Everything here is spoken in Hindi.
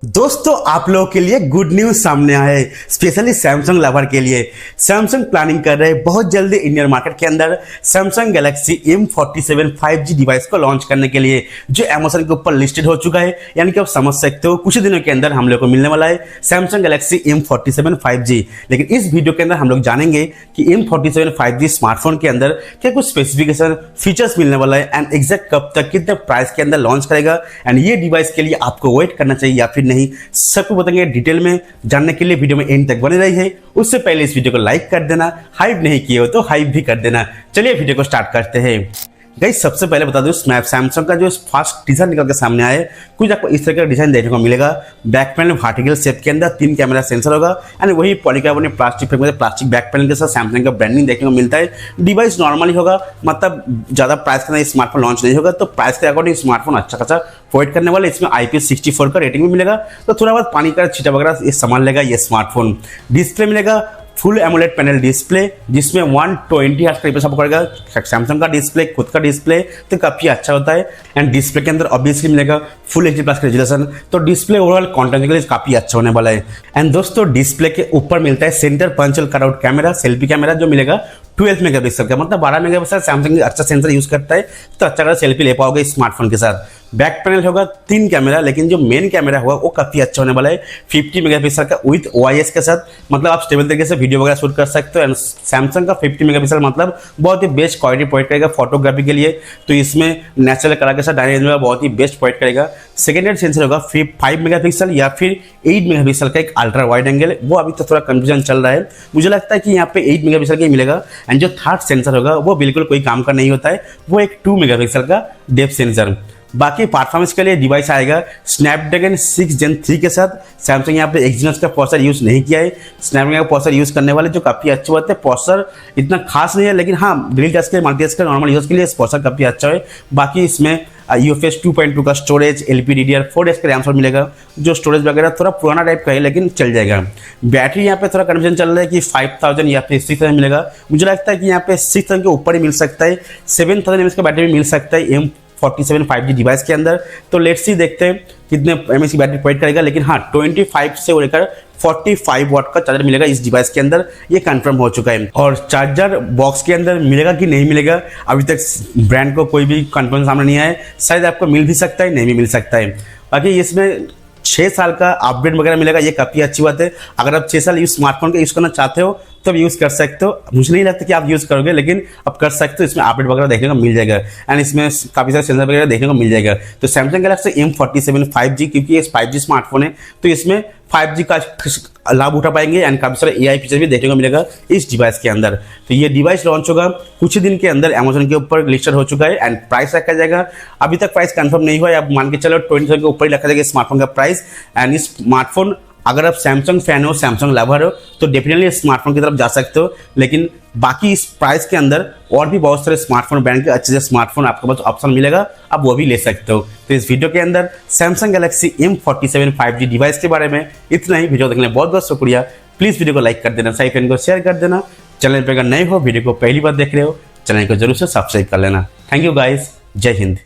दोस्तों आप लोगों के लिए गुड न्यूज सामने आया है, स्पेशली सैमसंग लवर के लिए। सैमसंग प्लानिंग कर रहे हैं बहुत जल्दी इंडियन मार्केट के अंदर Samsung Galaxy M47 5G device को लॉन्च करने के लिए, जो अमेज़न के ऊपर लिस्टेड हो चुका है। यानी कि आप समझ सकते हो कुछ दिनों के अंदर हम लोग को मिलने वाला है सैमसंग गैलेक्सी M47 5G। लेकिन इस वीडियो के अंदर हम लोग जानेंगे कि M47 5G स्मार्टफोन के अंदर क्या कुछ स्पेसिफिकेशन फीचर्स मिलने वाला है एंड एग्जैक्ट कब तक कितने प्राइस के अंदर लॉन्च करेगा एंड ये डिवाइस के लिए आपको वेट करना चाहिए या फिर नहीं, सबको बताएंगे डिटेल में। जानने के लिए वीडियो में एंड तक बने रहिए। उससे पहले इस वीडियो को लाइक कर देना, हाइप नहीं किए हो तो हाइप भी कर देना। चलिए वीडियो को स्टार्ट करते हैं। गाइस सबसे पहले बता दूं, सैमसंग का जो फास्ट डिजाइन निकल के सामने आए, कुछ आपको इस तरह का डिजाइन देखने को मिलेगा। बैक पैनल वर्टिकल शेप के अंदर 3 कैमरा सेंसर होगा एंड वही पॉलीकार्बोनेट प्लास्टिक बैक पैनल के साथ सैमसंग का ब्रांडिंग देखने को मिलता है। डिवाइस नॉर्मली होगा, मतलब ज्यादा प्राइस के अंदर स्मार्टफोन लॉन्च नहीं होगा, तो प्राइस के अकॉर्डिंग स्मार्टफोन अच्छा खासा प्रोवाइड करने वाले। इसमें IP64 का रेटिंग भी मिलेगा, तो थोड़ा बहुत पानी का छींटा वगैरह ये संभाल लेगा ये स्मार्टफोन। डिस्प्ले मिलेगा फुल एमोलेड पैनल डिस्प्ले, जिसमें 120 हर्ट्ज का रिफ्रेश आपको करेगा। सैमसंग का डिस्प्ले खुद का डिस्प्ले तो काफी अच्छा होता है एंड डिस्प्ले के अंदर ऑब्वियसली मिलेगा फुल HD+ का रेजोल्यूशन, तो डिस्प्ले ओवरऑल कंटेंट के लिए काफी अच्छा होने वाला है। एंड दोस्तों डिस्प्ले के ऊपर मिलता है centre पंचल cutout camera, selfie camera जो मिलेगा 12 मेगापिक्सल का, मतलब 12 मेगापिक्सल। सैमसंग अच्छा सेंसर यूज करता है तो अच्छा खासा सेल्फी ले पाओगे स्मार्टफोन के साथ। बैक पैनल होगा 3 कैमरा, लेकिन जो मेन कैमरा होगा वो काफी अच्छा होने वाला है 50 मेगापिक्सल का विद OIS के साथ, मतलब आप स्टेबल तरीके से वीडियो वगैरह शूट कर सकते हो। एंड सैमसंग का 50 मेगापिक्सल मतलब बहुत ही बेस्ट क्वालिटी प्रोवाइड करेगा फोटोग्राफी के लिए, तो इसमें नेचुरल कलर के साथ डायनेमिक बहुत ही बेस्ट प्रोवाइड करेगा। सेकेंडरी सेंसर होगा 5 मेगापिक्सल या फिर 8 मेगापिक्सल का एक अल्ट्रा वाइड एंगल, वो अभी तो थोड़ा कंफ्यूजन चल रहा है। मुझे लगता है कि यहाँ पे 8 मेगापिक्सल का ही मिलेगा। एंड जो थर्ड सेंसर होगा वो बिल्कुल कोई काम का नहीं होता है, वो एक 2 मेगापिक्सल का डेप्थ सेंसर। बाकी परफॉर्मेंस के लिए डिवाइस आएगा स्नैपड्रैगन 6 Gen 3 के साथ। सैमसंग यहाँ पे एक्सिनोस का प्रोसेसर यूज नहीं किया है, स्नैपड्रैगन का प्रोसेसर यूज करने वाले, जो काफी अच्छी बात है। प्रोसेसर इतना खास नहीं है, लेकिन हाँ डेली टास्क के मल्टीटास्क के नॉर्मल यूज के लिए प्रोसेसर काफी अच्छा है। बाकी इसमें UFS 2.2 का स्टोरेज, LPDDR4 का रैम मिलेगा, जो स्टोरेज वगैरह थोड़ा पुराना टाइप का है लेकिन चल जाएगा। बैटरी यहाँ पे थोड़ा कंफ्यूजन चल रहा है कि 5000 या फिर 6000 मिलेगा। मुझे लगता है कि यहाँ पे 6000 के ऊपर ही मिल सकता है, 7000 mAh का बैटरी भी मिल सकता है M47 5G डिवाइस के अंदर। तो लेट्स सी देखते हैं कितने mAh की बैटरी प्रोवाइड करेगा, लेकिन हाँ 25 से लेकर 45 वाट का चार्जर मिलेगा इस डिवाइस के अंदर, ये कंफर्म हो चुका है। और चार्जर बॉक्स के अंदर मिलेगा कि नहीं मिलेगा, अभी तक ब्रांड को कोई भी कंफर्म सामने नहीं आया है। शायद आपको मिल भी सकता है, नहीं भी मिल सकता है। बाकी इसमें 6 साल का अपडेट वगैरह मिलेगा, ये काफी अच्छी बात है। अगर आप 6 साल इस स्मार्टफोन का यूज करना चाहते हो तो यूज कर सकते हो। मुझे नहीं लगता कि आप यूज करोगे, लेकिन आप कर सकते हो। इसमें अपडेट वगैरह देखने को मिल जाएगा एंड इसमें काफी सारे सेंसर वगैरह देखने को मिल जाएगा। तो सैमसंग गैलेक्सी M47 5G, क्योंकि ये 5G स्मार्टफोन है तो इसमें 5G का लाभ उठा पाएंगे एंड काफी सारे AI फीचर भी देखने को मिलेगा इस डिवाइस के अंदर। तो ये डिवाइस लॉन्च होगा कुछ दिन के अंदर, अमेज़न के ऊपर लिस्टेड हो चुका है एंड प्राइस रखा जाएगा। अभी तक प्राइस कंफर्म नहीं हुआ है, अब मान के चलो 20,000 के ऊपर ही रखा जाएगा स्मार्टफोन का प्राइस। एंड इस स्मार्टफोन अगर आप सैमसंग फैन हो, सैमसंग लवर हो, तो डेफिनेटली स्मार्टफोन की तरफ जा सकते हो। लेकिन बाकी इस प्राइस के अंदर और भी बहुत सारे स्मार्टफोन ब्रांड के अच्छे से स्मार्टफोन आपके पास ऑप्शन मिलेगा, आप वो भी ले सकते हो। तो इस वीडियो के अंदर Samsung Galaxy M47 5G device के बारे में इतना ही। वीडियो देखने बहुत बहुत शुक्रिया। प्लीज वीडियो को लाइक कर देना, सही फ्रेंड को शेयर कर देना। चैनल पर अगर नए हो, वीडियो को पहली बार देख रहे हो, चैनल को जरूर से सब्सक्राइब कर लेना। थैंक यू गाइस, जय हिंद।